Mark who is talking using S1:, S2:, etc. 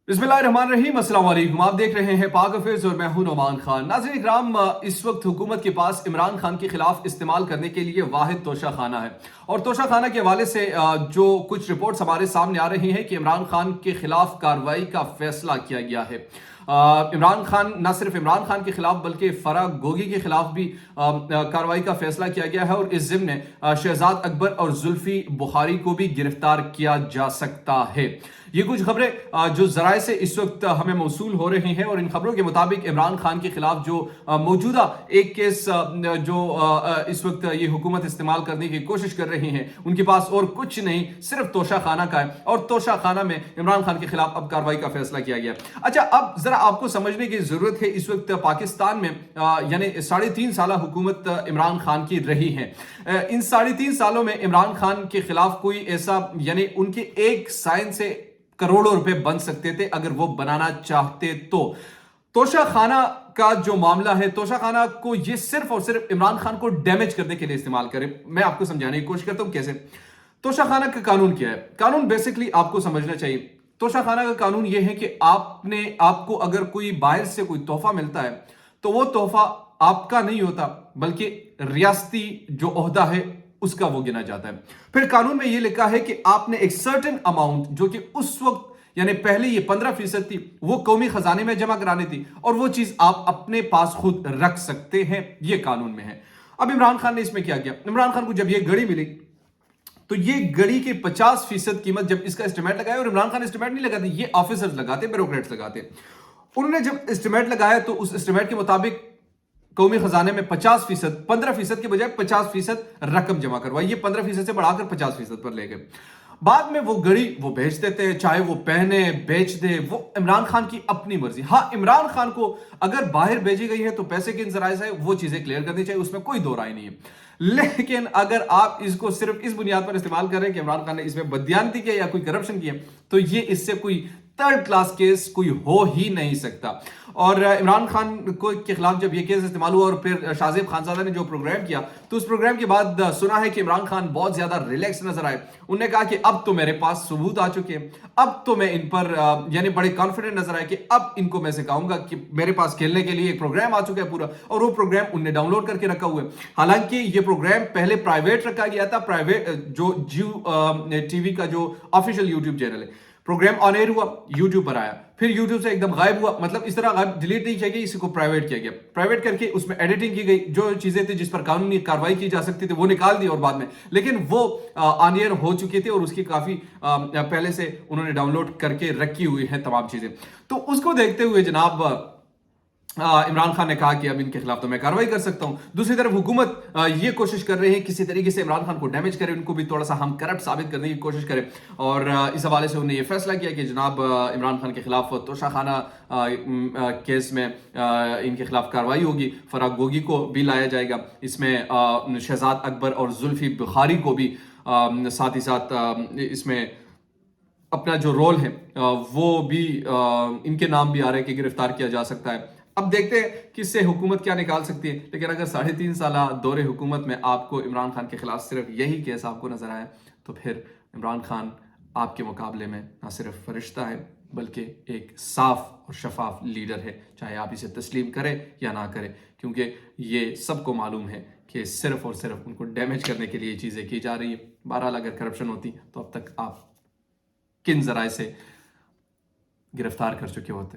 S1: बिस्मिल्लाहिर्रहमानिर्रहीम, अस्सलाम वालेकुम। आप देख रहे हैं पाक हफीज और मैं हूं नोमान खान। नाज़रीन इकराम, इस वक्त हुकूमत के पास इमरान खान के खिलाफ इस्तेमाल करने के लिए वाहिद तोशा खाना है। और तोशा खाना के हवाले से जो कुछ रिपोर्ट्स हमारे सामने आ रही हैं कि इमरान खान के खिलाफ कार्रवाई का फैसला किया गया है। इमरान खान, न सिर्फ इमरान खान के खिलाफ बल्कि फराह गोगी के खिलाफ भी कार्रवाई का फैसला किया गया है और इस ज़िम्न शहजाद अकबर और जुल्फी बुखारी को भी गिरफ्तार किया जा सकता है। ये कुछ खबरें जो जराए से इस वक्त हमें मौसूल हो रही हैं और इन खबरों के मुताबिक इमरान खान के खिलाफ जो मौजूदा एक केस जो इस वक्त ये हुकूमत इस्तेमाल करने की कोशिश कर रही है, उनके पास और कुछ नहीं, सिर्फ तोशा खाना का है और तोशा खाना में इमरान खान के खिलाफ अब कार्रवाई का फैसला किया गया। अच्छा, अब जरा आपको समझने की जरूरत है, इस वक्त पाकिस्तान में यानी 3.5 साल हुकूमत इमरान खान की रही है। इन 3.5 सालों में इमरान खान के खिलाफ कोई ऐसा, यानी उनके एक साइन से करोड़ों रुपए बन सकते थे अगर वो बनाना चाहते तो। तोशा खाना का जो मामला है, तोशा खाना को ये सिर्फ और सिर्फ इमरान खान को डैमेज करने के लिए इस्तेमाल करें। मैं आपको समझाने की कोशिश करता हूं कैसे। तोशा खाना का कानून क्या है? कानून बेसिकली आपको समझना चाहिए। तोशा खाना का कानून यह है कि आपको अगर कोई बाहर से कोई तोहफा मिलता है तो वो तोहफा आपका नहीं होता, बल्कि रियासती जो ओहदा है उसका वो गिना जाता है। फिर कानून में ये लिखा है कि आपने एक सर्टेन अमाउंट, जो कि उस वक्त यानी पहले ये 15% थी, वो कौमी खजाने में जमा करानी थी और वो चीज आप अपने पास खुद रख सकते हैं। ये कानून में है। अब इमरान खान ने इसमें क्या किया? इमरान खान को जब ये घड़ी मिली तो ये घड़ी की 50% कीमत, जब इसका एस्टिमेट लगाया, और इमरान खान एस्टिमेट नहीं लगाते, ये ऑफिसर्स लगाते, ब्यूरोक्रेट्स लगाते, उन्होंने जब एस्टिमेट लगाया तो उस एस्टिमेट के मुताबिक कौमी खजाने में 50%, 15% के बजाय 50% रकम जमा करवाई। ये 15% से बढ़ाकर 50% पर ले गए। बाद में वो घड़ी वो बेच देते, चाहे वो पहने बेच दे, वो इमरान खान की अपनी मर्जी। हाँ, इमरान खान को अगर बाहर भेजी गई है तो पैसे के जराए से वो चीजें क्लियर करनी चाहिए, उसमें कोई दो राय नहीं है। लेकिन अगर आप इसको सिर्फ इस बुनियाद पर इस्तेमाल करें कि इमरान खान ने इसमें बददियानती की या कोई करप्शन किया, तो ये इससे कोई थर्ड क्लास केस कोई हो ही नहीं सकता। और इमरान खान को के खिलाफ जब ये केस इस्तेमाल हुआ और फिर शाहजेब खानजादा ने जो प्रोग्राम किया, तो उस प्रोग्राम के बाद सुना है कि इमरान खान बहुत ज्यादा रिलैक्स नजर आए। उन्होंने कहा कि अब तो मेरे पास सबूत आ चुके हैं, अब तो मैं इन पर यानी बड़े कॉन्फिडेंट नजर आए कि अब इनको मैं सिखाऊंगा कि मेरे पास खेलने के लिए एक प्रोग्राम आ चुका है पूरा, और वो प्रोग्राम उन्होंने डाउनलोड करके रखा हुआ है। हालांकि ये प्रोग्राम पहले प्राइवेट रखा गया था, प्राइवेट जो जियो टीवी का जो ऑफिशियल यूट्यूब चैनल है, प्रोग्राम ऑन एयर हुआ, यूट्यूब पर आया, फिर यूट्यूब से एकदम गायब हुआ। मतलब इस तरह गायब, डिलीट नहीं किया गया, इसी को प्राइवेट किया गया। प्राइवेट करके उसमें एडिटिंग की गई, जो चीजें थी जिस पर कानूनी कार्रवाई की जा सकती थी वो निकाल दी और बाद में, लेकिन वो ऑन एयर हो चुकी थी और उसकी काफी पहले से उन्होंने डाउनलोड करके रखी हुई है तमाम चीजें। तो उसको देखते हुए जनाब इमरान खान ने कहा कि अब इनके खिलाफ तो मैं कार्रवाई कर सकता हूं। दूसरी तरफ हुकूमत ये कोशिश कर रही है किसी तरीके से इमरान खान को डैमेज करे, उनको भी थोड़ा सा हम करप्ट साबित करने की कोशिश करें, और इस हवाले से उन्होंने ये फैसला किया कि जनाब इमरान खान के खिलाफ तोशा खाना केस में इनके खिलाफ कार्रवाई होगी। फराह गोगी को भी लाया जाएगा इसमें, शहजाद अकबर और जुल्फी बुखारी को भी साथ ही साथ इसमें अपना जो रोल है वो भी इनके नाम भी आ रहे हैं कि गिरफ्तार किया जा सकता है। अब देखते हैं कि इससे हुकूमत क्या निकाल सकती है। लेकिन अगर 3.5 साल दौरे हुकूमत में आपको इमरान खान के खिलाफ सिर्फ यही केस आपको नजर आया, तो फिर इमरान खान आपके मुकाबले में ना सिर्फ फरिश्ता है बल्कि एक साफ और शफाफ लीडर है, चाहे आप इसे तस्लीम करें या ना करें, क्योंकि ये सबको मालूम है कि सिर्फ और सिर्फ उनको डैमेज करने के लिए ये चीज़ें की जा रही है। बहरहाल अगर करप्शन होती तो अब तक आप किन जराए से गिरफ्तार कर चुके होते।